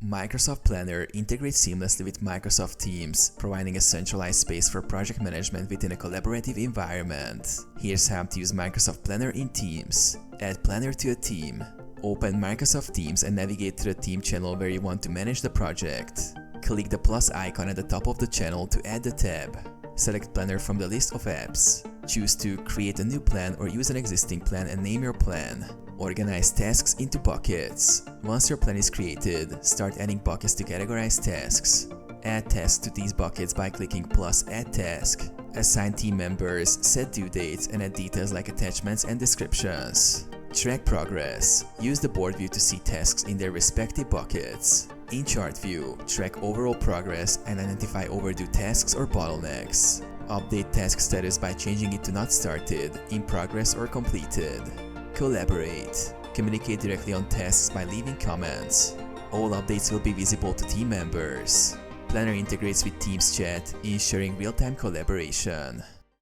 Microsoft Planner integrates seamlessly with Microsoft Teams, providing a centralized space for project management within a collaborative environment. Here's how to use Microsoft Planner in Teams. Add Planner to a team. Open Microsoft Teams and navigate to the team channel where you want to manage the project. Click the plus icon at the top of the channel to add the tab. Select Planner from the list of apps. Choose to create a new plan or use an existing plan and name your plan. Organize tasks into buckets. Once your plan is created, start adding buckets to categorize tasks. Add tasks to these buckets by clicking plus add task. Assign team members, set due dates, and add details like attachments and descriptions. Track progress. Use the board view to see tasks in their respective buckets. In chart view, track overall progress and identify overdue tasks or bottlenecks. Update task status by changing it to not started, in progress, or completed. Collaborate. Communicate directly on tasks by leaving comments. All updates will be visible to team members. Planner integrates with Teams chat, ensuring real-time collaboration.